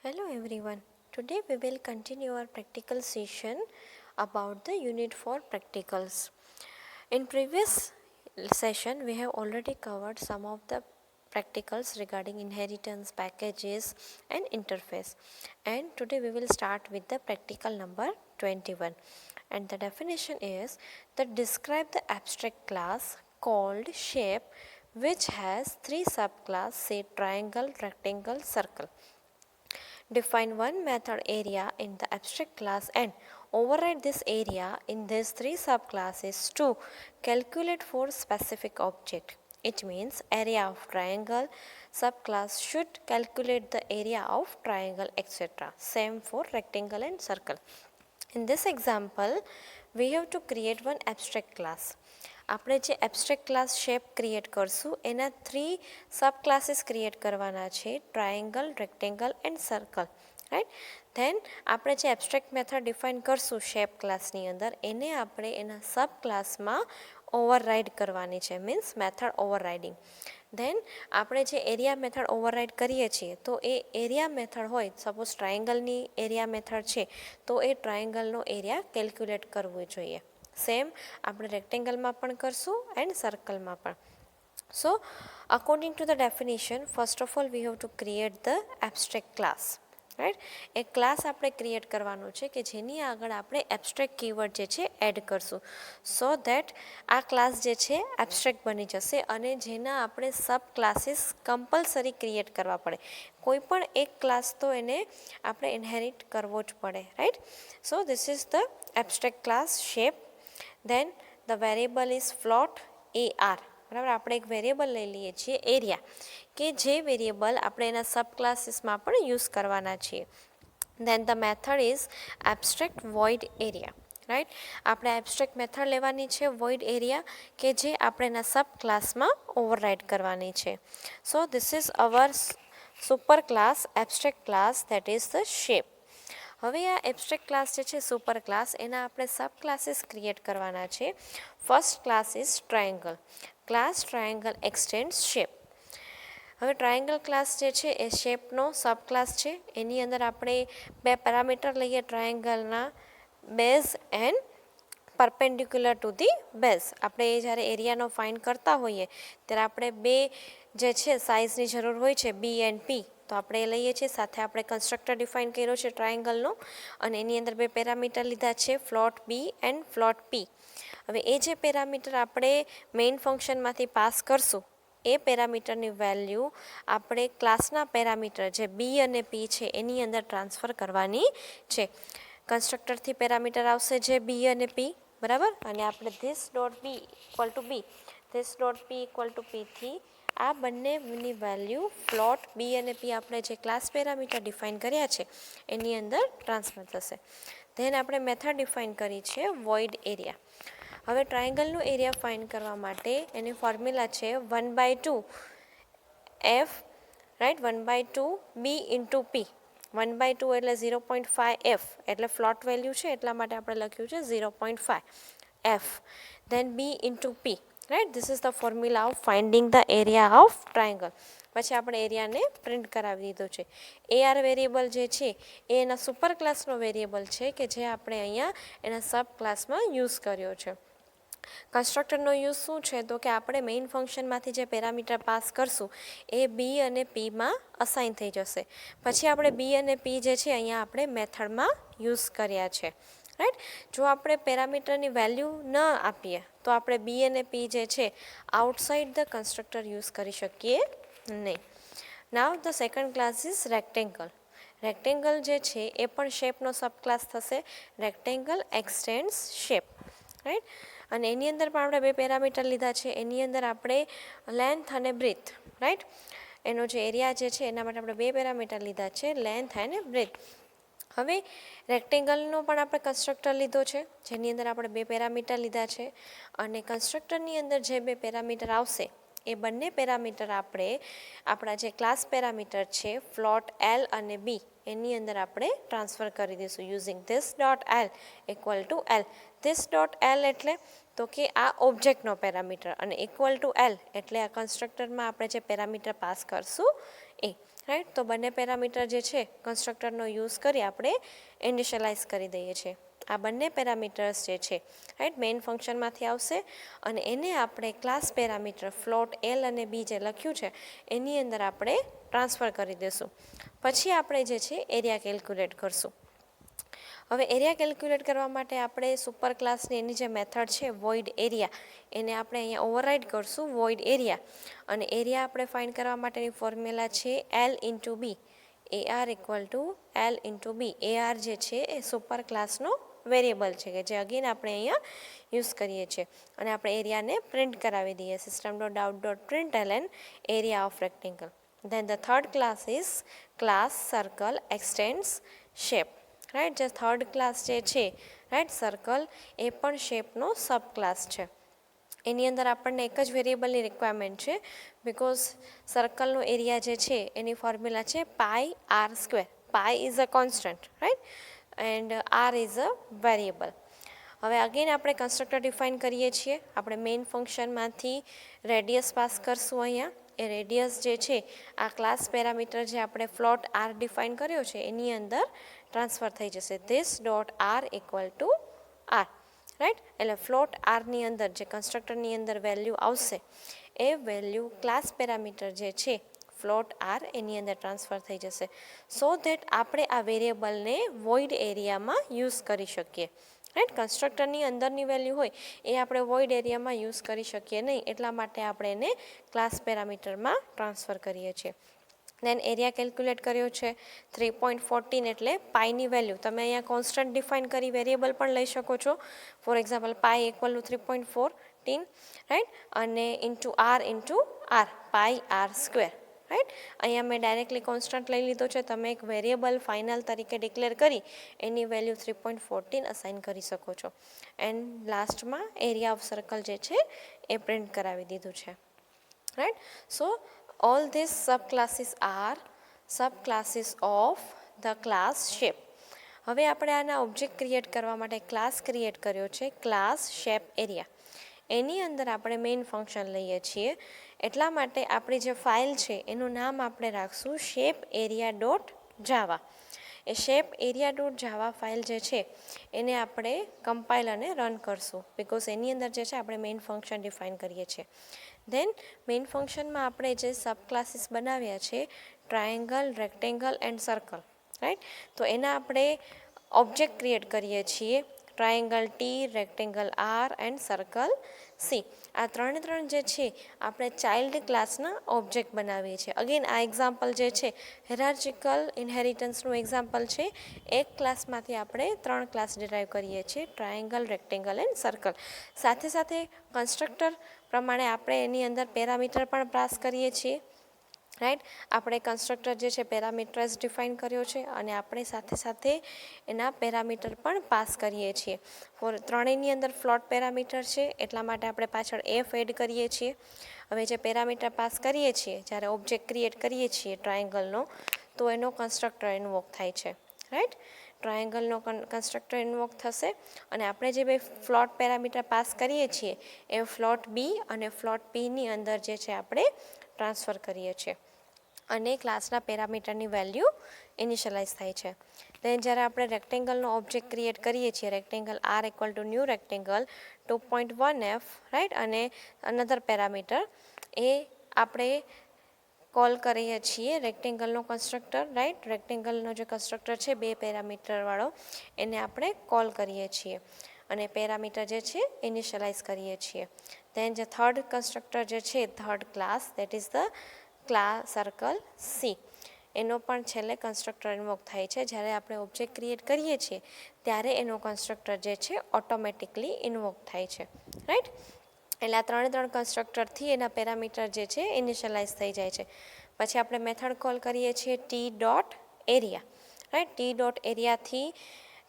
Hello everyone. Today we will continue our practical session about the unit for practicals. In previous session we have already covered some of the practicals regarding inheritance, packages and interface. And today we will start with the practical number 21. And the definition is that describe the abstract class called shape which has three subclass, say triangle, rectangle, circle. Define one method area in the abstract class and override this area in these three subclasses to calculate for specific object. It means area of triangle subclass should calculate the area of triangle, etc. Same for rectangle and circle. In this example, we have to create one abstract class. આપણે જે abstract class shape create કરશું એના three સબ classes create કરવાના છે, triangle, rectangle and circle, right. Then આપણે જે abstract method define કરશું shape ક્લાસની અંદર એને આપણે એના સબ ક્લાસમાં ઓવરરાઇડ કરવાની છે, મીન્સ મેથડ ઓવરરાઇડિંગ. ધેન આપણે જે એરિયા મેથડ ઓવરરાઇડ કરીએ છીએ તો એ એરિયા મેથડ હોય, સપોઝ ટ્રાયેંગલની એરિયા મેથડ છે તો એ ટ્રાયેંગલનો એરિયા કેલ્ક્યુલેટ કરવો જોઈએ. સેમ આપણે રેક્ટેંગલમાં પણ કરશું એન્ડ સર્કલમાં પણ. So according to the definition, first of all we have to create the abstract class, right. એક ક્લાસ આપણે ક્રિએટ કરવાનો છે કે જેની આગળ આપણે એબ્સ્ટ્રેક્ટ કીવર્ડ જે છે એડ કરશું, સો દેટ આ ક્લાસ જે છે એબ્સ્ટ્રેક્ટ બની જશે અને જેના આપણે સબ ક્લાસીસ કમ્પલસરી ક્રિએટ કરવા પડે. કોઈ પણ એક ક્લાસ તો એને આપણે ઇનહેરિટ કરવો જ પડે, right. So this is the abstract class shape. Then the variable is float AR. બરાબર, આપણે એક વેરિયેબલ લઈ લઈએ છીએ એરિયા, કે જે વેરિયેબલ આપણે એના સબ ક્લાસીસમાં પણ યુઝ કરવાના છીએ. Then the method is abstract void area, right. આપણે એબ્સ્ટ્રેક્ટ મેથડ લેવાની છે વોઇડ એરિયા, કે જે આપણે એના સબ ક્લાસમાં ઓવરરાઇડ કરવાની છે. સો this is our super class, abstract class, that is the shape. હવે આ એબ્સ્ટ્રેક્ટ ક્લાસ જે છે સુપર ક્લાસ, એના આપણે સબ ક્લાસીસ ક્રિએટ કરવાના છે. First class is triangle. Class triangle extends shape. હવે ટ્રાયેંગલ ક્લાસ જે છે એ શેપનો સબ ક્લાસ છે. એની અંદર આપણે બે પેરામીટર લઈએ ટ્રાયેંગલના, base and perpendicular to the base. આપણે જ્યારે એરિયાનો ફાઇન્ડ કરતા હોઈએ ત્યારે આપણે બે જે છે સાઇઝની જરૂર હોય છે, B એન્ડ P, તો આપણે એ લઈએ છીએ. સાથે આપણે કન્સ્ટ્રક્ટર ડિફાઇન કર્યો છે ટ્રાયેંગલનો અને એની અંદર બે પેરામીટર લીધા છે, float B and float P. હવે એ જે પેરામીટર આપણે મેઇન ફંક્શનમાંથી પાસ કરશું એ પેરામીટરની વેલ્યુ આપણે ક્લાસના પેરામીટર જે B અને P છે એની અંદર ટ્રાન્સફર કરવાની છે. કન્સ્ટ્રક્ટરથી પેરામીટર આવશે જે B અને P, બરાબર, અને આપણે this dot B equal to B, this dot P equal to P થી આ બંનેની વેલ્યુ ફ્લોટ B અને P આપણે જે ક્લાસ પેરામીટર ડિફાઇન કર્યા છે એની અંદર ટ્રાન્સફર થશે. ધેન આપણે મેથડ ડિફાઇન કરી છે વોઇડ એરિયા. હવે ટ્રાયેંગલનું એરિયા ફાઇન્ડ કરવા માટે એની ફોર્મ્યુલા છે 1/2 F, right, 1/2 B into P. 1/2 એટલે 0.5 F, એટલે ફ્લોટ વેલ્યુ છે એટલા માટે આપણે લખ્યું છે 0.5 F. Then B into P, right. This is the formula of finding the area of triangle. પછી આપણે એરિયાને પ્રિન્ટ કરાવી દીધો છે. AR વેરિયેબલ જે છે એ એના સુપર ક્લાસનો વેરિયેબલ છે કે જે આપણે અહીંયા એના સબ ક્લાસમાં યુઝ કર્યો છે. કન્સ્ટ્રક્ટરનો યુઝ શું છે તો કે આપણે મેઇન ફંક્શનમાંથી જે પેરામીટર પાસ કરશું એ B અને Pમાં અસાઇન થઈ જશે. પછી આપણે B અને P જે છે અહીંયા આપણે મેથડમાં યુઝ કર્યા છે, રાઈટ. જો આપણે પેરામીટરની વેલ્યુ ન આપીએ તો આપણે B અને P જે છે આઉટસાઇડ ધ કન્સ્ટ્રક્ટર યુઝ કરી શકીએ નહીં. Now the second class is rectangle. Rectangle જે છે એ પણ શેપનો સબ ક્લાસ થશે. Rectangle extends shape, right. અને એની અંદર પણ આપણે બે પેરામીટર લીધા છે. એની અંદર આપણે લેન્થ અને બ્રેથ, રાઈટ, એનો જે એરિયા જે છે એના માટે આપણે બે પેરામીટર લીધા છે, લેન્થ અને બ્રેથ. હવે રેક્ટેંગલનો પણ આપણે કન્સ્ટ્રક્ટર લીધો છે જેની અંદર આપણે બે પેરામીટર લીધા છે અને કન્સ્ટ્રક્ટરની અંદર જે બે પેરામીટર આવશે એ બંને પેરામીટર આપણે આપણા જે ક્લાસ પેરામીટર છે ફ્લોટ L અને B એની અંદર આપણે ટ્રાન્સફર કરી દઈશું using this dot L equal to L. This dot L એટલે તો કે આ ઓબ્જેક્ટનો પેરામીટર અને ઇક્વલ ટુ L એટલે આ કન્સ્ટ્રક્ટરમાં આપણે જે પેરામીટર પાસ કરશું એ. રાઈટ. તો બંને પેરામીટર જે છે કન્સ્ટ્રક્ટરનો યુઝ કરી આપણે ઇનિશિયલાઇઝ કરી દઈએ છીએ. આ બંને પેરામીટર્સ જે છે રાઈટ મેઇન ફંક્શનમાંથી આવશે અને એને આપણે ક્લાસ પેરામીટર ફ્લોટ એલ અને બી જે લખ્યું છે એની અંદર આપણે ટ્રાન્સફર કરી દઈશું. પછી આપણે જે છે એરિયા કેલ્ક્યુલેટ કરશું. હવે એરિયા કેલ્ક્યુલેટ કરવા માટે આપણે સુપર ક્લાસની એની જે મેથડ છે વોઇડ એરિયા એને આપણે અહીંયા ઓવરરાઇડ કરશું વોઇડ એરિયા. અને એરિયા આપણે ફાઇન્ડ કરવા માટેની ફોર્મ્યુલા છે L into B. AR equal to L into B. AR જે છે એ સુપર ક્લાસનો વેરિયેબલ છે કે જે અગેન આપણે અહીંયા યુઝ કરીએ છીએ. અને આપણે એરિયાને પ્રિન્ટ કરાવી દઈએ system dot out dot print LN area of rectangle. Then the third class is class circle extends shape. Right. જે થર્ડ ક્લાસ જે છે રાઈટ સર્કલ એ પણ શેપનો સબ ક્લાસ છે. એની અંદર આપણને એક જ વેરિયેબલની રિક્વાયરમેન્ટ છે બિકોઝ સર્કલનો એરિયા જે છે એની ફોર્મ્યુલા છે pi R square. Pi is a constant right and R is a variable. હવે અગેન આપણે કન્સ્ટ્રક્ટર ડિફાઇન કરીએ છીએ. આપણે મેઇન ફંક્શનમાંથી રેડિયસ પાસ કરશું અહીંયા. એ રેડિયસ જે છે આ ક્લાસ પેરામીટર જે આપણે ફ્લોટ આર ડિફાઇન કર્યો છે એની અંદર ટ્રાન્સફર થઈ જશે. This dot R equal to R. Right. એટલે ફ્લોટ આરની અંદર જે કન્સ્ટ્રક્ટરની અંદર વેલ્યુ આવશે એ વેલ્યુ ક્લાસ પેરામીટર જે છે ફ્લોટ આર એની અંદર ટ્રાન્સફર થઈ જશે સો ધેટ આપણે આ વેરિયેબલને વોઇડ એરિયામાં યુઝ કરી શકીએ. રાઈટ. કન્સ્ટ્રક્ટરની અંદરની વેલ્યુ હોય એ આપણે વોઇડ એરિયામાં યુઝ કરી શકીએ નહીં એટલા માટે આપણે એને ક્લાસ પેરામીટરમાં ટ્રાન્સફર કરીએ છીએ. દેન એરિયા કેલ્ક્યુલેટ કર્યો છે 3.14 એટલે પાઈની વેલ્યુ તમે અહીંયા કોન્સ્ટન્ટ ડિફાઇન કરી વેરિયેબલ પણ લઈ શકો છો. For example pi equal to 3.14 right અને ઇન્ટુ આર પાઈ આર સ્ક્વેર. રાઈટ. અહીંયા મેં ડાયરેક્ટલી કોન્સ્ટન્ટ લઈ લીધો છે. તમે એક વેરિયેબલ ફાઇનલ તરીકે ડિક્લેર કરી એની વેલ્યુ 3.14 અસાઇન કરી શકો છો. એન્ડ લાસ્ટમાં એરિયા ઓફ સર્કલ જે છે એ પ્રિન્ટ કરાવી દીધું છે. Right. So all these subclasses are subclasses of the class shape. હવે આપણે આના ઓબ્જેક્ટ ક્રિએટ કરવા માટે ક્લાસ ક્રિએટ કર્યો છે ક્લાસ શેપ એરિયા. એની અંદર આપણે મેઇન ફંક્શન લઈએ છીએ એટલા માટે આપણી જે ફાઇલ છે એનું નામ આપણે રાખશું શેપ એરિયા ડોટ જાવા. એ શેપ એરિયા ડોટ જાવા ફાઇલ જે છે એને આપણે કમ્પાઇલ અને રન કરશું બિકોઝ એની અંદર જે છે આપણે મેઇન ફંક્શન ડિફાઇન કરીએ છીએ. ધેન મેઇન ફંક્શનમાં આપણે જે સબ ક્લાસીસ બનાવ્યા છે triangle rectangle and circle right. તો એના આપણે ઓબ્જેક્ટ ક્રિએટ કરીએ છીએ triangle T rectangle R and circle C. આ ત્રણ જે છે આપણે ચાઇલ્ડ ક્લાસના ઓબ્જેક્ટ બનાવીએ છીએ. અગેન આ એક્ઝામ્પલ જે છે હેરાર્ચિકલ ઇનહેરિટન્સનું એક્ઝામ્પલ છે. એક ક્લાસમાંથી આપણે 3 ક્લાસ ડિરાઈવ કરીએ છીએ ટ્રાયેંગલ રેક્ટેંગલ એન્ડ સર્કલ. સાથે સાથે કન્સ્ટ્રક્ટર પ્રમાણે આપણે એની અંદર પેરામીટર પણ પાસ કરીએ છીએ. રાઈટ. આપણે કન્સ્ટ્રક્ટર જે છે પેરામીટર્સ ડિફાઇન કર્યો છે અને આપણે સાથે સાથે એના પેરામીટર પણ પાસ કરીએ છીએ. ત્રણેયની અંદર ફ્લોટ પેરામીટર છે એટલા માટે આપણે પાછળ એફ એડ કરીએ છીએ. હવે જે પેરામીટર પાસ કરીએ છીએ જ્યારે ઓબ્જેક્ટ ક્રિએટ કરીએ છીએ ટ્રાયેંગલનો તો એનો કન્સ્ટ્રક્ટર ઇન્વોક થાય છે. રાઈટ. ટ્રાયેંગલનો કન્સ્ટ્રક્ટર ઇન્વોક થશે અને આપણે જે બે ફ્લોટ પેરામીટર પાસ કરીએ છીએ એ ફ્લોટ બી અને ફ્લોટ પીની અંદર જે છે આપણે ટ્રાન્સફર કરીએ છીએ અને ક્લાસના પેરામીટરની વેલ્યુ ઇનિશિયલાઇઝ થાય છે. દેન જ્યારે આપણે રેક્ટેંગલનો ઓબ્જેક્ટ ક્રિએટ કરીએ છીએ rectangle R equal to new rectangle 2.1f right અને અનધર પેરામીટર એ આપણે કોલ કરીએ છીએ રેક્ટેંગલનો કન્સ્ટ્રક્ટર રાઈટ. રેક્ટેંગલનો જે કન્સ્ટ્રક્ટર છે 2 પેરામીટરવાળો એને આપણે કોલ કરીએ છીએ અને પેરામીટર જે છે ઇનિશિયલાઇઝ કરીએ છીએ. દેન જે થર્ડ કન્સ્ટ્રક્ટર જે છે third class that is the class circle C. એનો પણ છેલ્લે કન્સ્ટ્રક્ટર ઇન્વોક થાય છે જ્યારે આપણે ઓબ્જેક્ટ ક્રિએટ કરીએ છીએ ત્યારે એનો કન્સ્ટ્રક્ટર જે છે ઓટોમેટિકલી ઇન્વોક થાય છે. રાઈટ. એટલે આ 3 કન્સ્ટ્રક્ટરથી એના પેરામીટર જે છે ઇનિશિયલાઇઝ થઈ જાય છે. પછી આપણે મેથડ કોલ કરીએ છીએ T dot area. Right. T dot એરિયાથી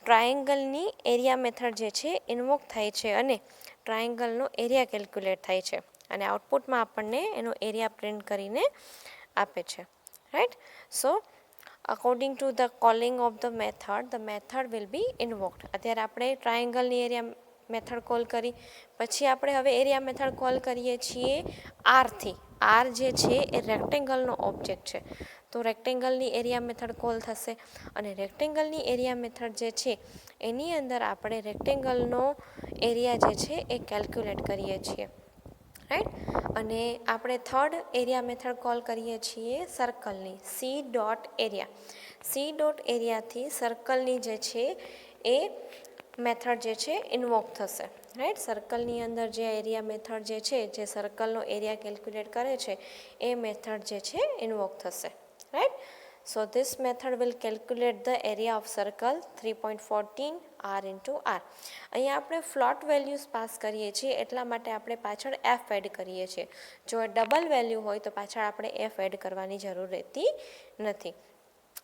ટ્રાયેંગલની એરિયા મેથડ જે છે ઇન્વોક થાય છે અને ટ્રાયેંગલનો એરિયા કેલ્ક્યુલેટ થાય છે અને આઉટપુટમાં આપણને એનો એરિયા પ્રિન્ટ કરીને આપે છે. Right. So according to the calling of the method will be invoked. અત્યારે આપણે ટ્રાયેંગલની એરિયા મેથડ કોલ કરી પછી આપણે હવે એરિયા મેથડ કોલ કરીએ છીએ આરથી. આર જે છે એ રેક્ટેંગલનો ઓબ્જેક્ટ છે, તો રેક્ટેંગલની એરિયા મેથડ કોલ થશે. અને રેક્ટેંગલની એરિયા મેથડ જે છે એની અંદર આપણે રેક્ટેંગલનો એરિયા જે છે એ કેલ્ક્યુલેટ કરીએ છીએ, રાઈટ. અને આપણે થર્ડ એરિયા મેથડ કોલ કરીએ છીએ સર્કલની, C dot area. C dot એરિયાથી સર્કલની જે છે એ મેથડ જે છે ઇન્વોક થશે, રાઈટ. સર્કલની અંદર જે એરિયા મેથડ જે છે, જે સર્કલનો એરિયા કેલ્ક્યુલેટ કરે છે એ મેથડ જે છે ઇન્વોક થશે, right. So this method will calculate the area of circle 3.14 r into r. અહીંયા આપણે ફ્લોટ વેલ્યુઝ પાસ કરીએ છીએ એટલા માટે આપણે પાછળ એફ એડ કરીએ છીએ. જો ડબલ વેલ્યુ હોય તો પાછળ આપણે એફ એડ કરવાની જરૂર રહેતી નથી.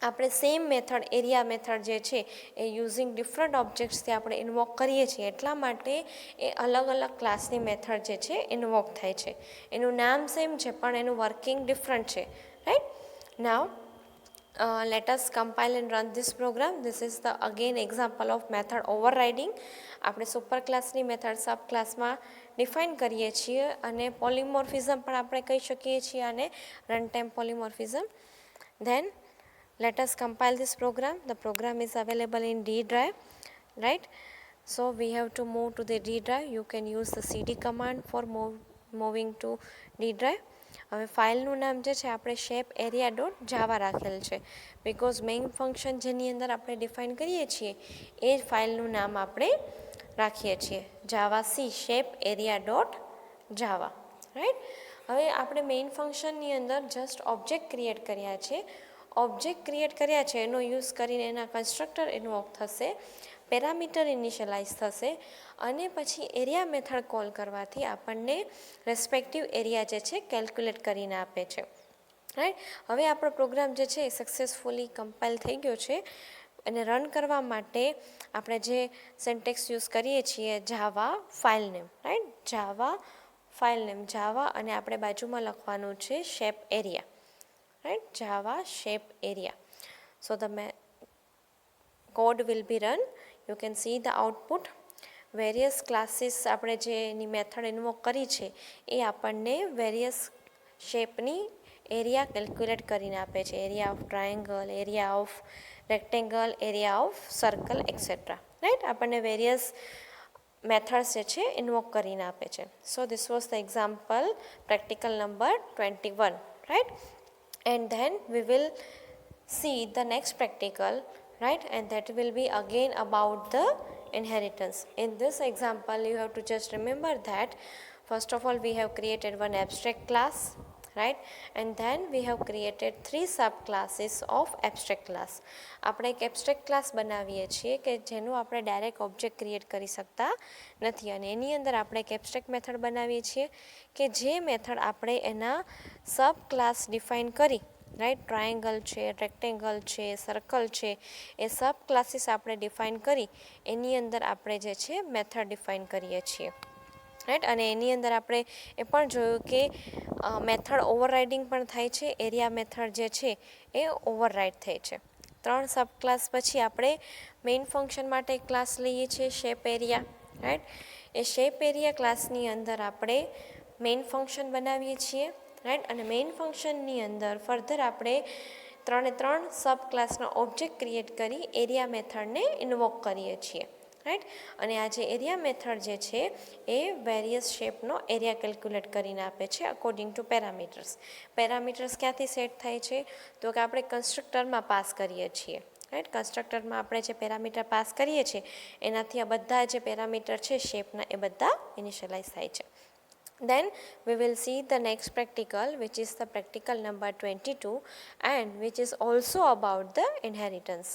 આપણે સેમ મેથડ, એરિયા મેથડ જે છે એ યુઝિંગ ડિફરન્ટ ઓબ્જેક્ટ્સથી આપણે ઇન્વોક કરીએ છીએ એટલા માટે એ અલગ અલગ ક્લાસની મેથડ જે છે ઇન્વોક થાય છે. એનું નામ સેમ છે પણ એનું વર્કિંગ ડિફરન્ટ છે, right. Now let us compile and run this program. This is the again example of method overriding. આપણે સુપર ક્લાસની મેથડ સબ ક્લાસમાં ડિફાઇન કરીએ છીએ અને પોલિમોર્ફિઝમ પણ આપણે કહી શકીએ છીએ અને run time polymorphism. Then let us compile this program. The program is available in D drive, right. So we have to move to the D drive. You can use the cd command for moving to D drive. હવે ફાઇલનું નામ જે છે આપણે shape area dot જાવા રાખેલ છે, because main function જેની અંદર આપણે ડિફાઇન કરીએ છીએ એ જ ફાઇલનું નામ આપણે રાખીએ છીએ, જાવા સી શેપ એરિયા ડોટ જાવા, રાઈટ. હવે આપણે મેઇન ફંક્શનની અંદર જસ્ટ ઓબ્જેક્ટ ક્રિએટ કર્યા છે. ઓબ્જેક્ટ ક્રિએટ કર્યા છે એનો યુઝ કરીને એના કન્સ્ટ્રક્ટર ઇન્વોક થશે, પેરામીટર ઇનિશિયલાઇઝ થશે અને પછી એરિયા મેથડ કોલ કરવાથી આપણને રેસ્પેક્ટિવ એરિયા જે છે કેલ્ક્યુલેટ કરીને આપે છે, રાઈટ. હવે આપણો પ્રોગ્રામ જે છે એ સક્સેસફુલી કમ્પાઇલ થઈ ગયો છે અને રન કરવા માટે આપણે જે સિન્ટેક્સ યુઝ કરીએ છીએ જાવા ફાઇલ નેમ, રાઈટ. જાવા ફાઇલ નેમ, જાવા અને આપણે બાજુમાં લખવાનું છે shape area, right. Java shape area. So the code will be run. You can see the output. Various classes આપણે જે એની મેથડ ઇન્વોક કરી છે એ આપણને વેરિયસ શેપની એરિયા કેલ્ક્યુલેટ કરીને આપે છે, area of triangle, area of rectangle, area of circle et cetera, right. આપણને various methods જે છે ઇન્વોક કરીને આપે છે. સો this was the example practical number 21, right. And then we will see the next practical, right, and that will be again about the inheritance. In this example you have to just remember that first of all we have created one abstract class, right, and then we have created 3 subclasses of abstract class. આપણે એક abstract class બનાવીએ છીએ કે જેનું આપણે direct object create કરી શકતા નથી અને એની અંદર આપણે એક એબ્સ્ટ્રેક્ટ મેથડ બનાવીએ છીએ કે જે મેથડ આપણે એના સબ ક્લાસ ડિફાઇન કરી, રાઈટ. ટ્રાયેંગલ છે, રેક્ટેંગલ છે, સર્કલ છે, એ સબ ક્લાસીસ આપણે ડિફાઇન કરી એની અંદર આપણે જે છે મેથડ ડિફાઇન કરીએ છીએ, રાઈટ. અને એની અંદર આપણે એ પણ જોયું કે મેથડ ઓવરરાઇડિંગ પણ થાય છે, એરિયા મેથડ જે છે એ ઓવરરાઇડ થાય છે. 3 સબ ક્લાસ પછી આપણે મેઇન ફંક્શન માટે એક ક્લાસ લઈએ છીએ શેપ એરિયા, રાઈટ. એ શેપ એરિયા ક્લાસની અંદર આપણે મેઇન ફંક્શન બનાવીએ છીએ, રાઈટ. અને મેઇન ફંક્શનની અંદર ફર્ધર આપણે 3 સબ ક્લાસના ઓબ્જેક્ટ ક્રિએટ કરી એરિયા મેથડને ઇન્વોક કરીએ છીએ, રાઈટ. અને આ જે એરિયા મેથડ જે છે એ વેરિયસ શેપનો એરિયા કેલ્ક્યુલેટ કરીને આપે છે અકોર્ડિંગ ટુ પેરામીટર્સ. પેરામીટર્સ ક્યાંથી સેટ થાય છે તો કે આપણે કન્સ્ટ્રક્ટરમાં પાસ કરીએ છીએ, રાઈટ. કન્સ્ટ્રક્ટરમાં આપણે જે પેરામીટર પાસ કરીએ છીએ એનાથી આ બધા જે પેરામીટર છે શેપના એ બધા ઇનિશિયલાઇઝ થાય છે. Then we will see the next practical, which is the practical number 22 and which is also about the inheritance.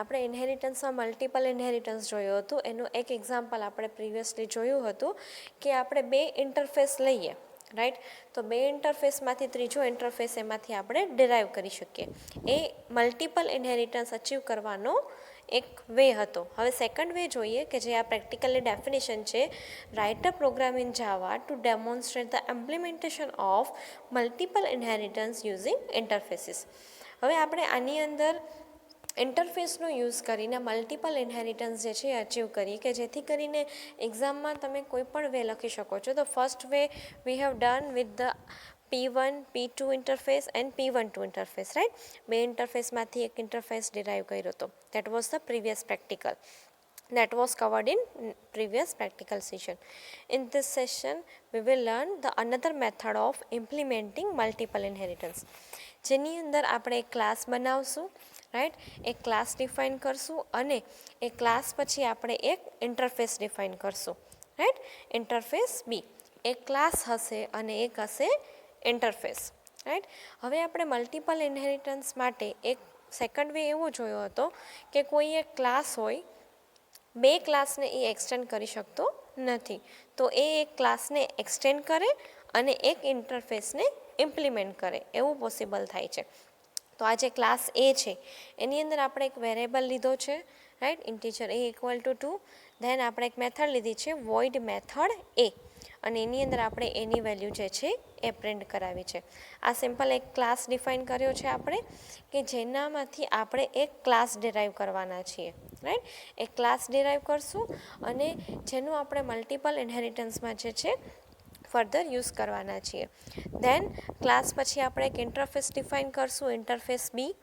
આપણે ઇન્હેરિટન્સમાં મલ્ટિપલ ઇન્હેરિટન્સ જોયું હતું. એનું એક એક્ઝામ્પલ આપણે પ્રિવિયસલી જોયું હતું કે આપણે 2 ઇન્ટરફેસ લઈએ, રાઈટ. તો 2 ઇન્ટરફેસમાંથી ત્રીજો ઇન્ટરફેસ એમાંથી આપણે ડિરાઈવ કરી શકીએ. એ મલ્ટિપલ ઇન્હેરિટન્સ અચીવ કરવાનો એક વે હતો. હવે સેકન્ડ વે જોઈએ કે જે આ પ્રેક્ટિકલની ડેફિનેશન છે, right a program in Java to demonstrate the implementation of multiple inheritance using interfaces. હવે આપણે આની અંદર ઇન્ટરફેસનો યુઝ કરીને મલ્ટિપલ ઇન્હેરિટન્સ જે છે એ અચીવ કરી કે જેથી કરીને એક્ઝામમાં તમે કોઈ પણ વે લખી શકો છો. તો first way we have done with the P1 P2 interface and P12 interface, right. બે ઇન્ટરફેસમાંથી એક ઇન્ટરફેસ ડિરાઈવ કર્યો હતો. That was the previous practical. That was covered in previous practical session. In this session we will learn the another method of implementing multiple inheritance. જેની અંદર આપણે એક class બનાવશું, right. એક ક્લાસ ડિફાઇન કરશું અને એ ક્લાસ પછી આપણે એક ઇન્ટરફેસ ડિફાઇન કરશું, રાઈટ. ઇન્ટરફેસ બી એક ક્લાસ હશે અને એક હશે ઇન્ટરફેસ, રાઈટ. હવે આપણે મલ્ટિપલ ઇનહેરિટન્સ માટે એક સેકન્ડ વે એવો જોયો હતો કે કોઈ એક ક્લાસ હોય, બે ક્લાસને એ એક્સટેન્ડ કરી શકતો નથી, તો એ એક ક્લાસને એક્સટેન્ડ કરે અને એક ઇન્ટરફેસને ઇમ્પ્લિમેન્ટ કરે, એવું પોસિબલ થાય છે. તો આ જે ક્લાસ એ છે એની અંદર આપણે એક વેરિયેબલ લીધો છે, right, integer A equal to 2. Then આપણે એક મેથડ લીધી છે વોઇડ મેથડ એ, અને એની અંદર આપણે એની વેલ્યુ જે છે એ પ્રિન્ટ કરાવી છે. આ સિમ્પલ એક ક્લાસ ડિફાઇન કર્યો છે આપણે કે જેનામાંથી આપણે એક ક્લાસ ડિરાઈવ કરવાના છીએ, રાઈટ. એક ક્લાસ ડિરાઈવ કરશું અને જેનું આપણે મલ્ટિપલ ઇનહેરિટન્સમાં જે છે ફર્ધર યુઝ કરવાના છીએ. ધેન ક્લાસ પછી આપણે એક ઇન્ટરફેસ ડિફાઇન કરશું, ઇન્ટરફેસ બી,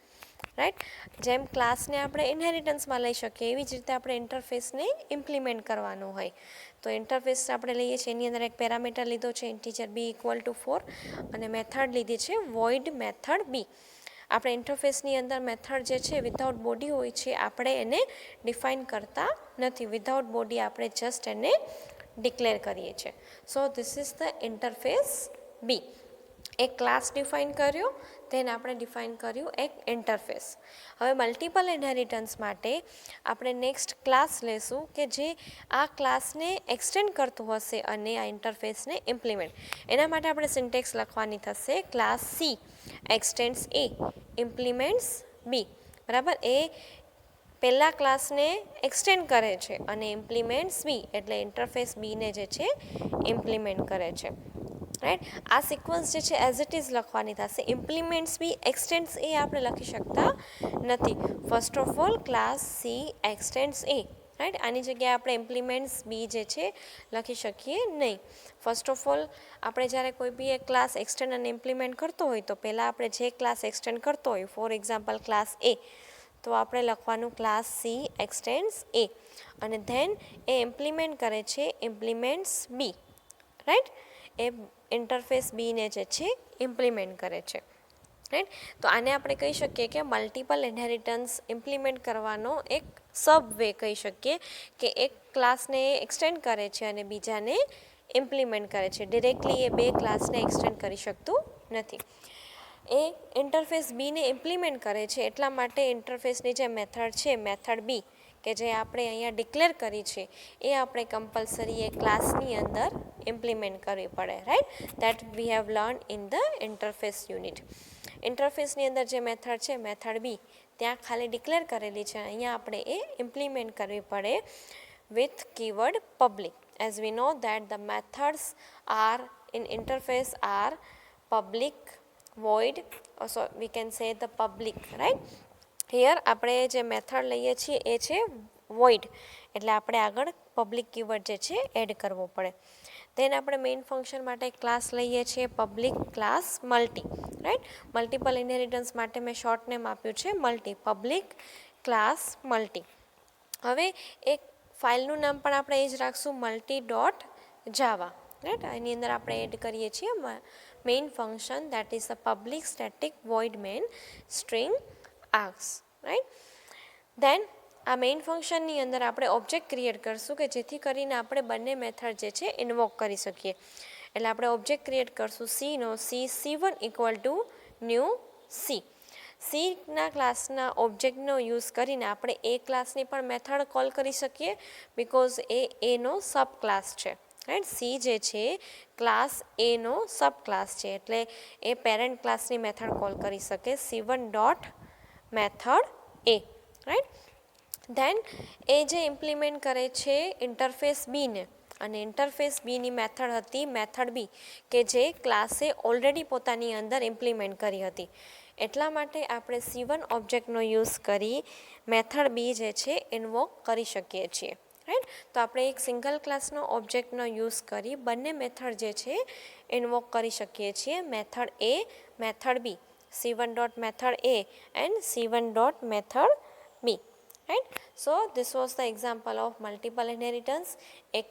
રાઈટ. જેમ ક્લાસને આપણે ઇનહેરિટન્સમાં લઈ શકીએ એવી જ રીતે આપણે ઇન્ટરફેસને ઇમ્પ્લિમેન્ટ કરવાનું હોય. તો ઇન્ટરફેસ આપણે લઈએ છીએ, એની અંદર એક પેરામીટર લીધો છે ઇન્ટીજર બી ઇક્વલ ટુ 4 અને મેથડ લીધી છે વોઇડ મેથડ બી. આપણે ઇન્ટરફેસની અંદર મેથડ જે છે વિધાઉટ બોડી હોય છે, આપણે એને ડિફાઇન કરતા નથી. વિધાઉટ બોડી આપણે જસ્ટ એને ડિક્લેર કરીએ છીએ. So this is the interface B. એક ક્લાસ ડિફાઇન કર્યો, ધેન આપણે ડિફાઇન કર્યું એક ઇન્ટરફેસ. હવે મલ્ટિપલ ઇનહેરિટન્સ માટે આપણે નેક્સ્ટ ક્લાસ લેશું કે જે આ ક્લાસને એક્સટેન્ડ કરતું હશે અને આ ઇન્ટરફેસને ઇમ્પ્લિમેન્ટ. એના માટે આપણે સિન્ટેક્સ લખવાની થશે ક્લાસ સી એક્સટેન્ડ્સ એ ઇમ્પ્લિમેન્ટ્સ બી, બરાબર. એ પહેલા ક્લાસને એક્સટેન્ડ કરે છે અને ઇમ્પ્લિમેન્ટ્સ બી એટલે ઇન્ટરફેસ બીને જે છે ઇમ્પ્લિમેન્ટ કરે છે, રાઈટ. આ સિક્વન્સ જે છે એઝ ઇટ ઇઝ લખવાની થશે. ઇમ્પ્લિમેન્ટ્સ બી એક્સટેન્ડ્સ એ આપણે લખી શકતા નથી. First of all class C extends A, right. આની જગ્યાએ આપણે ઇમ્પ્લિમેન્ટ્સ બી જે છે લખી શકીએ નહીં. ફર્સ્ટ ઓફ ઓલ આપણે જ્યારે કોઈ બી એક ક્લાસ એક્સટેન્ડ અને ઇમ્પ્લિમેન્ટ કરતો હોય તો પહેલાં આપણે જે ક્લાસ એક્સટેન્ડ કરતો હોય, ફોર એક્ઝામ્પલ ક્લાસ એ, તો આપણે લખવાનું ક્લાસ સી એક્સટેન્ડ્સ એ અને ધેન એ ઇમ્પ્લિમેન્ટ કરે છે ઇમ્પ્લિમેન્ટ્સ બી, રાઈટ. એ ઇન્ટરફેસ બીને જે છે ઇમ્પ્લિમેન્ટ કરે છે, રાઈટ. તો આને આપણે કહી શકીએ કે મલ્ટિપલ ઇનહેરિટન્સ ઇમ્પ્લિમેન્ટ કરવાનો એક સબ વે કહી શકીએ કે એક ક્લાસને એક્સટેન્ડ કરે છે અને બીજાને ઇમ્પ્લિમેન્ટ કરે છે. ડિરેક્ટલી એ બે ક્લાસને એક્સટેન્ડ કરી શકતું નથી. એ ઇન્ટરફેસ બીને ઇમ્પ્લિમેન્ટ કરે છે એટલા માટે ઇન્ટરફેસની જે મેથડ છે મેથડ બી કે જે આપણે અહીંયા ડિક્લેર કરી છે એ આપણે કમ્પલસરી એ ક્લાસની અંદર ઇમ્પ્લિમેન્ટ કરવી પડે, right. That we have learn in the interface unit. ઇન્ટરફેસની અંદર જે મેથડ છે મેથડ બી ત્યાં ખાલી ડિક્લેર કરેલી છે, અહીંયા આપણે એ ઇમ્પ્લિમેન્ટ કરવી પડે with keyword public. As we know that the methods are in interface are public, void, so we can say the public, right. Here આપણે જે મેથડ લઈએ છીએ એ છે void એટલે આપણે આગળ પબ્લિક કીવર્ડ જે છે એડ કરવો પડે. ધેન આપણે મેઇન ફંક્શન માટે ક્લાસ લઈએ છીએ public class multi, right. Multiple inheritance માટે મેં શોર્ટ નેમ આપ્યું છે મલ્ટી, પબ્લિક ક્લાસ મલ્ટી. હવે એક ફાઇલનું નામ પણ આપણે એ જ રાખશું મલ્ટી ડોટ જાવા, રાઈટ. એની અંદર આપણે એડ કરીએ છીએ main function that is a public static void main string args, right. Then આ મેઇન ફંક્શનની અંદર આપણે ઓબ્જેક્ટ ક્રિએટ કરશું કે જેથી કરીને આપણે બંને મેથડ જે છે ઇન્વોક કરી શકીએ. એટલે આપણે ઓબ્જેક્ટ ક્રિએટ કરશું સીનો સી1 ઇક્વલ ટુ ન્યૂ સી. સીના ક્લાસના ઓબ્જેક્ટનો યુઝ કરીને આપણે એ ક્લાસની પણ મેથડ કોલ કરી શકીએ બિકોઝ એ એનો સબ ક્લાસ છે, રાઈટ. સી જે છે ક્લાસ એનો સબ ક્લાસ છે એટલે એ પેરેન્ટ ક્લાસની મેથડ કોલ કરી શકે સી1 dot method A, right. Than એ જે ઇમ્પ્લિમેન્ટ કરે છે ઇન્ટરફેસ બીને અને ઇન્ટરફેસ બીની મેથડ હતી મેથડ બી કે જે ક્લાસે ઓલરેડી પોતાની અંદર ઇમ્પ્લિમેન્ટ કરી હતી. એટલા માટે આપણે સી1 ઓબ્જેક્ટનો યુઝ કરી મેથડ બી જે છે ઇન્વોક કરી શકીએ છીએ, રાઈટ. તો આપણે એક સિંગલ ક્લાસનો ઓબ્જેક્ટનો યુઝ કરી બંને મેથડ જે છે ઇન્વોક કરી શકીએ છીએ, method A, method B, c1 dot method A and c1 dot method B. Right. So this was the example of multiple inheritance. એક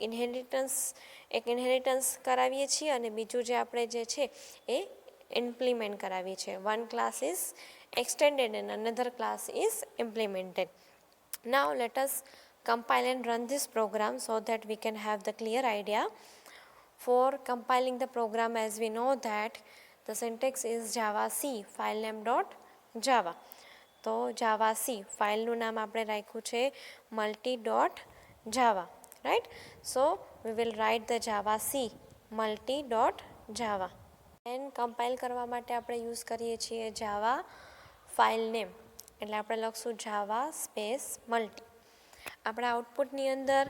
ઇનહેરિટન્સ કરાવીએ છીએ અને બીજું જે આપણે જે છે એ ઇમ્પ્લિમેન્ટ કરાવીએ છીએ. One class is extended and another class is implemented. Now let us compile and run this program so that we can have the clear idea. For compiling the program, as we know that the syntax is javac filename dot java. તો javac ફાઇલનું નામ આપણે રાખ્યું છે multi dot java, right? So we will write the javac multi dot java. And compile કરવા માટે આપણે use કરીએ છીએ જાવા ફાઇલ નેમ, એટલે આપણે લખશું જાવા સ્પેસ મલ્ટી. આપણા આઉટપુટની અંદર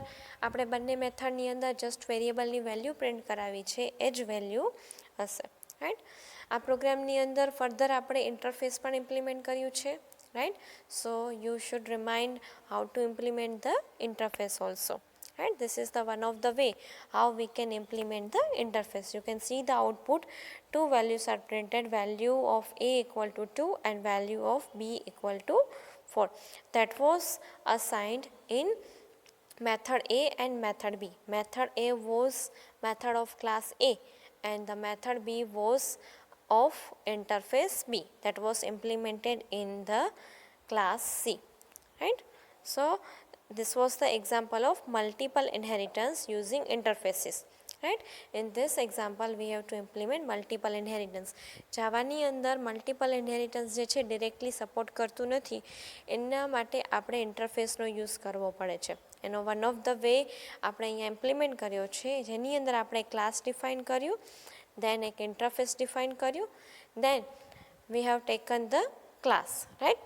આપણે બંને મેથડની અંદર જસ્ટ વેરિયેબલની વેલ્યુ પ્રિન્ટ કરાવી છે, એ જ વેલ્યુ હશે. રાઈટ. આ પ્રોગ્રામની અંદર ફર્ધર આપણે ઇન્ટરફેસ પણ ઇમ્પ્લિમેન્ટ કર્યું છે. Right. So you should remind how to implement the interface also. Right, this is the one of the way how we can implement the interface. You can see the output, two values are printed, value of a equal to 2 and value of b equal to 4. That was assigned in method a and method b. Method a was method of class a and the method b was of interface b, that was implemented in the class c. Right. So this was the example of multiple inheritance using interfaces. Right. In this example we have to implement multiple inheritance. જાવાની અંદર multiple inheritance જે છે directly support કરતું નથી, એના માટે આપણે ઇન્ટરફેસનો use કરવો પડે છે. એનો વન ઓફ ધ વે આપણે અહીંયા ઇમ્પ્લિમેન્ટ કર્યો છે, જેની અંદર આપણે ક્લાસ ડિફાઇન કર્યું, દેન એક ઇન્ટરફેસ ડિફાઇન કર્યું, then we have taken the class. Right.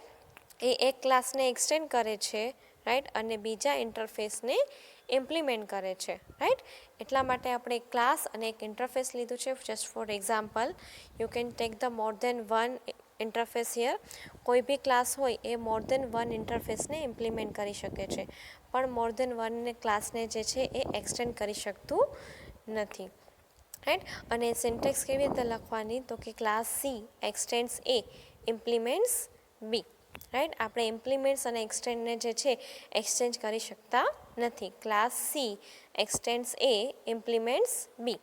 એ એક ક્લાસને એક્સટેન્ડ કરે છે, રાઈટ, અને બીજા ઇન્ટરફેસને ઇમ્પ્લિમેન્ટ કરે છે. રાઈટ. એટલા માટે આપણે એક ક્લાસ અને એક ઇન્ટરફેસ લીધું છે. Just for example you can take the more than one interface here. કોઈ બી ક્લાસ હોય એ મોર દેન વન ઇન્ટરફેસને ઇમ્પ્લિમેન્ટ કરી શકે છે, પણ મોર દેન વન ક્લાસને જે છે એ એક્સટેન્ડ કરી શકતું નથી. રાઈટ. અને સિન્ટેક્સ કેવી રીતે લખવાની, તો કે ક્લાસ સી એક્સટેન્ડ્સ એ ઇમ્પ્લિમેન્ટ્સ બી. રાઈટ. આપણે ઇમ્પ્લિમેન્ટ્સ અને એક્સટેન્ડને જે છે એક્સચેન્જ કરી શકતા નથી. ક્લાસ સી એક્સટેન્ડ્સ એ ઇમ્પ્લિમેન્ટ્સ બી.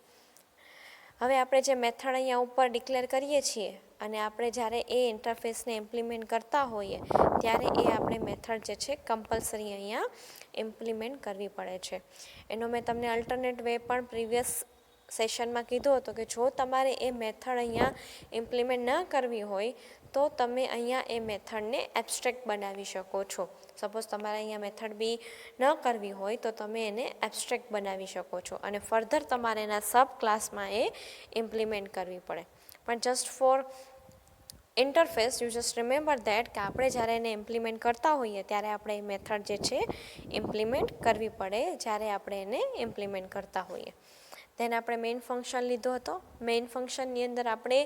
હવે આપણે જે મેથડ અહીંયા ઉપર ડિક્લેર કરીએ છીએ અને આપણે જ્યારે એ ઇન્ટરફેસને ઇમ્પ્લિમેન્ટ કરતા હોઈએ ત્યારે એ આપણે મેથડ જે છે કમ્પલસરી અહીંયા ઇમ્પ્લિમેન્ટ કરવી પડે છે. એનો મેં તમને અલ્ટરનેટ વે પણ પ્રીવિયસ સેશનમાં કીધું હતું કે જો તમારે એ મેથડ અહીંયા ઇમ્પ્લિમેન્ટ ન કરવી હોય તો તમે અહીંયા એ મેથડને એબ્સ્ટ્રેક્ટ બનાવી શકો છો. સપોઝ તમારે અહીંયા મેથડ બી ન કરવી હોય તો તમે એને એબ્સ્ટ્રેક્ટ બનાવી શકો છો અને ફર્ધર તમારે એના સબ ક્લાસમાં એ ઇમ્પ્લિમેન્ટ કરવી પડે. પણ just four interface you just remember that કે આપણે જ્યારે એને ઇમ્પ્લિમેન્ટ કરતા હોઈએ ત્યારે આપણે એ મેથડ જે છે ઇમ્પ્લિમેન્ટ કરવી પડે જ્યારે આપણે એને ઇમ્પ્લિમેન્ટ કરતા હોઈએ. દેન આપણે મેઇન ફંક્શન લીધો હતો. મેઇન ફંક્શનની અંદર આપણે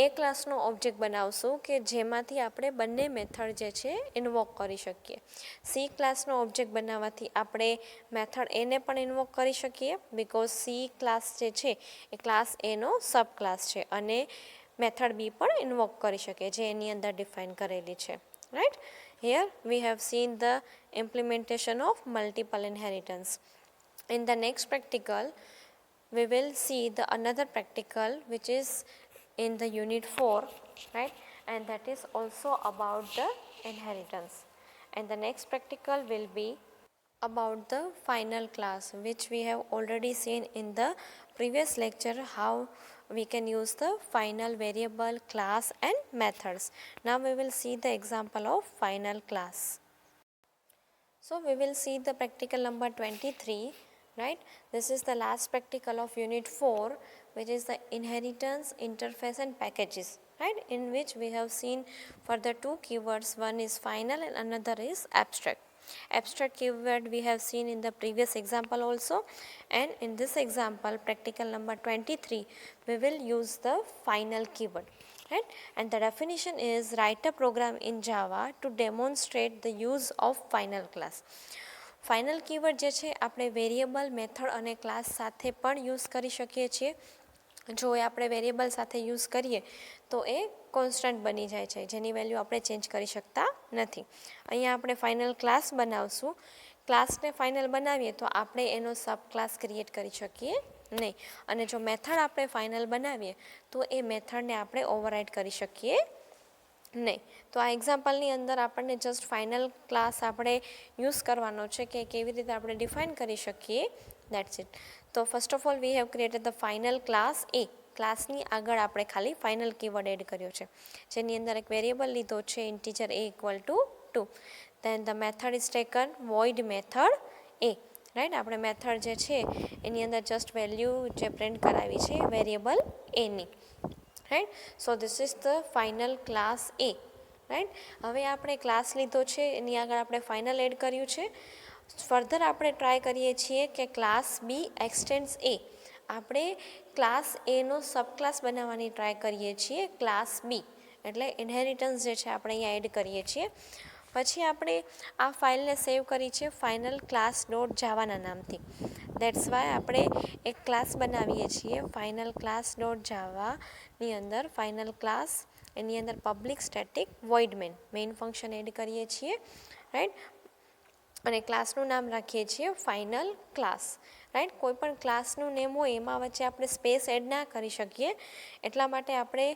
એ ક્લાસનો ઓબ્જેક્ટ બનાવશું કે જેમાંથી આપણે બંને મેથડ જે છે ઇન્વોક કરી શકીએ. સી ક્લાસનો ઓબ્જેક્ટ બનાવવાથી આપણે મેથડ એને પણ ઇન્વોક કરી શકીએ, બિકોઝ સી ક્લાસ જે છે એ ક્લાસ એનો સબ ક્લાસ છે, અને મેથડ બી પણ ઇન્વોક કરી શકે જે એની અંદર ડિફાઇન કરેલી છે. Right. Here we have seen the implementation of multiple inheritance. In the next practical we will see the another practical which is in the unit 4, right, and that is also about the inheritance. And the next practical will be about the final class, which we have already seen in the previous lecture how we can use the final variable, class and methods. Now we will see the example of final class. So we will see the practical number 23. Right, this is the last practical of unit 4, which is the inheritance, interface and packages. Right, in which we have seen for the two keywords, one is final and another is abstract. Abstract keyword we have seen in the previous example also, and in this example practical number 23 we will use the final keyword. Right, and the definition is write a program in Java to demonstrate the use of final class. Final keyword જે છે આપણે variable, method અને class સાથે પણ use કરી શકીએ છીએ. જો એ આપણે વેરિયેબલ સાથે યુઝ કરીએ તો એ કોન્સ્ટન્ટ બની જાય છે, જેની વેલ્યુ આપણે ચેન્જ કરી શકતા નથી. અહીંયા આપણે ફાઇનલ ક્લાસ બનાવશું. ક્લાસને ફાઇનલ બનાવીએ તો આપણે એનો સબ ક્લાસ ક્રિએટ કરી શકીએ નહીં. અને જો મેથડ આપણે ફાઇનલ બનાવીએ તો એ મેથડને આપણે ઓવરરાઇડ કરી શકીએ નહીં. તો આ એક્ઝામ્પલની અંદર આપણને જસ્ટ ફાઇનલ ક્લાસ આપણે યુઝ કરવાનો છે કે કેવી રીતે આપણે ડિફાઇન કરી શકીએ, દેટ્સ ઇટ. તો first of all we have created the final class A. ક્લાસની આગળ આપણે ખાલી ફાઇનલ કીવર્ડ એડ કર્યો છે, જેની અંદર એક વેરિયેબલ લીધો છે integer a equal to 2. Then the method is taken void method A. Right, આપણે મેથડ જે છે એની અંદર જસ્ટ વેલ્યુ જે પ્રિન્ટ કરાવી છે variable any. Right, so this is the final class A. Right, હવે આપણે ક્લાસ લીધો છે, એની આગળ આપણે ફાઇનલ એડ કર્યું છે. ફર્ધર આપણે ટ્રાય કરીએ છીએ કે ક્લાસ બી એક્સટેન્ડ્સ એ. આપણે ક્લાસ એનો સબ ક્લાસ બનાવવાની ટ્રાય કરીએ છીએ ક્લાસ બી, એટલે ઇનહેરિટન્સ જે છે આપણે અહીંયા એડ કરીએ છીએ. પછી આપણે આ ફાઇલને સેવ કરી છે ફાઇનલ ક્લાસ ડોટ જાવાના નામથી. દેટ્સ વાય આપણે એક ક્લાસ બનાવીએ છીએ ફાઇનલ ક્લાસ ડોટ જાવાની અંદર. ફાઇનલ ક્લાસ એની અંદર public static void main function add કરીએ છીએ. રાઈટ, અને ક્લાસનું નામ રાખીએ છીએ ફાઇનલ ક્લાસ. રાઈટ, કોઈ પણ ક્લાસનું નેમ હોય એમાં વચ્ચે આપણે સ્પેસ એડ ના કરી શકીએ, એટલા માટે આપણે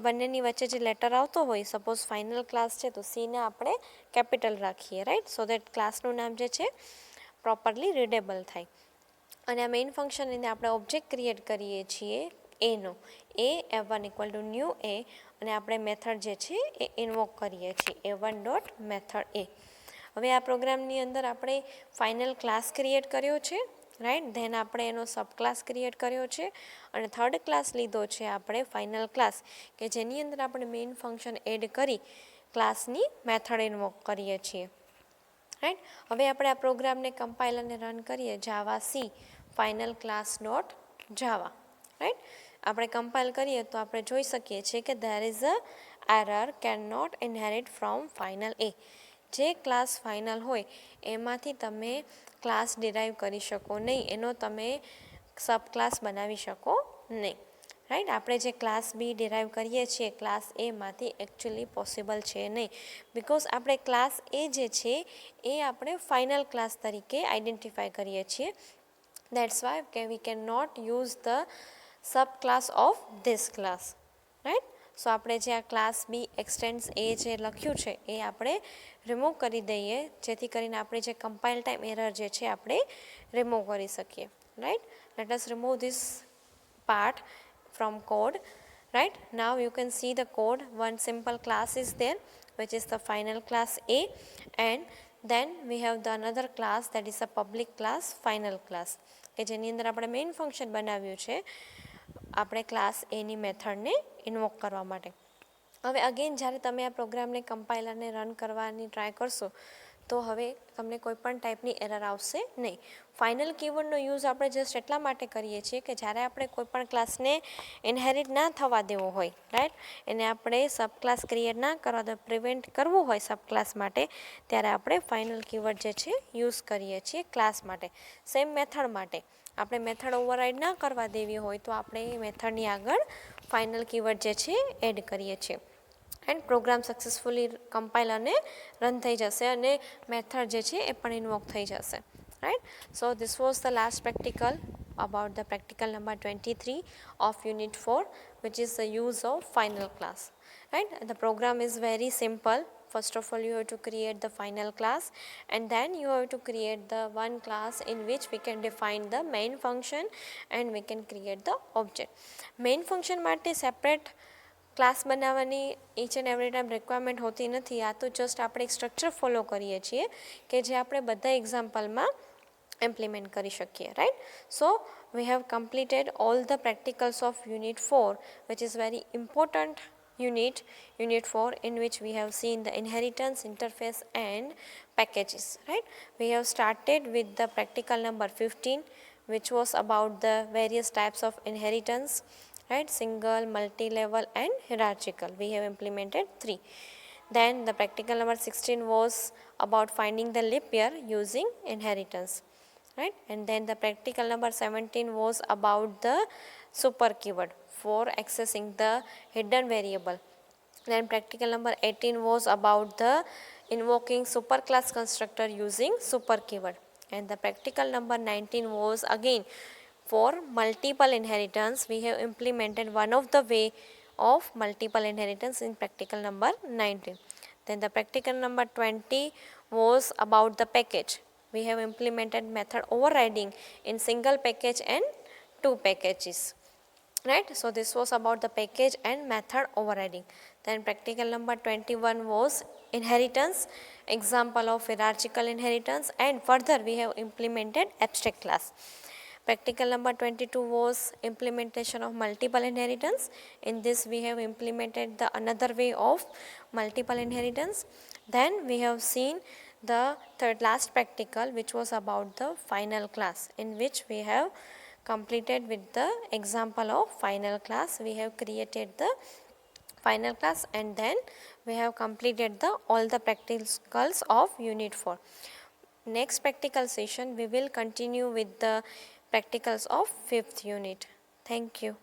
બંનેની વચ્ચે જે લેટર આવતો હોય, સપોઝ ફાઇનલ ક્લાસ છે તો સીને આપણે કેપિટલ રાખીએ. રાઈટ, સો દેટ ક્લાસનું નામ જે છે પ્રોપરલી રીડેબલ થાય. અને આ મેઇન ફંક્શન એને આપણે ઓબ્જેક્ટ ક્રિએટ કરીએ છીએ એનો. a1 ઇક્વલ ટુ ન્યૂ એ, અને આપણે મેથડ જે છે એ ઇન્વોક કરીએ છીએ a1 ડોટ મેથડ એ. હવે આ પ્રોગ્રામની અંદર આપણે ફાઇનલ ક્લાસ ક્રિએટ કર્યો છે. રાઈટ, ધેન આપણે એનો સબ ક્લાસ ક્રિએટ કર્યો છે, અને થર્ડ ક્લાસ લીધો છે આપણે ફાઇનલ ક્લાસ, કે જેની અંદર આપણે મેઇન ફંક્શન એડ કરી ક્લાસની મેથડ ઇન્વોક કરીએ છીએ. રાઈટ, હવે આપણે આ પ્રોગ્રામને કમ્પાઇલ અને રન કરીએ javac final class dot જાવા. રાઈટ, આપણે કમ્પાઇલ કરીએ તો આપણે જોઈ શકીએ છીએ કે there is a error can not inherit from final A. જે ક્લાસ ફાઇનલ હોય એમાંથી તમે ક્લાસ ડિરાઈવ કરી શકો નહીં, એનો તમે સબ ક્લાસ બનાવી શકો નહીં. રાઈટ, આપણે જે ક્લાસ બી ડિરાઈવ કરીએ છીએ ક્લાસ એમાંથી એકચ્યુઅલી પોસિબલ છે નહીં, બિકોઝ આપણે ક્લાસ એ જે છે એ આપણે ફાઇનલ ક્લાસ તરીકે આઈડેન્ટિફાઈ કરીએ છીએ. દેટ્સ વાય કે we can not use the sub class of this class. Right, so આપણે જે આ ક્લાસ બી એક્સટેન્ડ્સ એ જે લખ્યું છે એ આપણે રિમૂવ કરી દઈએ, જેથી કરીને આપણે જે કમ્પાઇલ ટાઈમ એરર જે છે આપણે રિમૂવ કરી શકીએ. Right, let us remove this part from code. Right, now you can see the code. One simple class is there, which is the final class a, and then we have the another class that is a public class final class, કે જેની અંદર આપણે main function બનાવ્યું છે આપણે class એની મેથડને invoke કરવા માટે. હવે અગેન જ્યારે તમે આ પ્રોગ્રામને કમ્પાઇલ અને રન કરવાની ટ્રાય કરશો તો હવે તમને કોઈ પણ ટાઈપની એરર આવશે નહીં. ફાઇનલ કીવર્ડનો યુઝ આપણે જસ્ટ એટલા માટે કરીએ છીએ કે જ્યારે આપણે કોઈ પણ ક્લાસને ઇનહેરિટ ના થવા દેવો હોય, રાઈટ, એને આપણે સબ ક્લાસ ક્રિએટ ના કરવા દો, પ્રિવેન્ટ કરવું હોય સબ ક્લાસ માટે, ત્યારે આપણે ફાઇનલ કીવર્ડ જે છે યુઝ કરીએ છીએ ક્લાસ માટે. સેમ મેથડ માટે આપણે મેથડ ઓવરરાઇડ ના કરવા દેવી હોય તો આપણે એ મેથડની આગળ ફાઇનલ કીવર્ડ જે છે એડ કરીએ છીએ. એન્ડ પ્રોગ્રામ સક્સેસફુલી કમ્પાઇલ અને રન થઈ જશે, અને મેથડ જે છે એ પણ ઇન્વોક થઈ જશે. Right, so this was the last practical about the practical number 23 of unit 4, which is the use of final class. Right, the program is very simple. First of all you have to create the final class, and then you have to create the one class in which we can define the main function and we can create the object. Main function માટે separate class બનાવવાની each and every time requirement હોતી નથી. આ તો just આપણે એક structure follow કરીએ છીએ કે જે આપણે બધા એક્ઝામ્પલમાં ઇમ્પ્લિમેન્ટ કરી શકીએ. Right, so we have completed all the practicals of unit 4, which is very important unit 4, in which we have seen the inheritance, interface and packages. Right, we have started with the practical number 15, which was about the various types of inheritance. Right, single, multi-level and hierarchical. We have implemented 3. Then the practical number 16 was about finding the leap year using inheritance, right? And then the practical number 17 was about the super keyword for accessing the hidden variable. Then practical number 18 was about the invoking superclass constructor using super keyword. And the practical number 19 was again for multiple inheritance. We have implemented one of the way of multiple inheritance in practical number 19. Then the practical number 20 was about the package. We have implemented method overriding in single package and two packages, right? So this was about the package and method overriding. Then practical number 21 was inheritance, example of hierarchical inheritance, and further we have implemented abstract class. Practical number 22 was implementation of multiple inheritance. In this we have implemented the another way of multiple inheritance. Then we have seen the third last practical, which was about the final class, in which we have completed with the example of final class. We have created the final class and then we have completed the all the practicals of unit 4. Next practical session we will continue with the practicals of 5th unit. Thank you.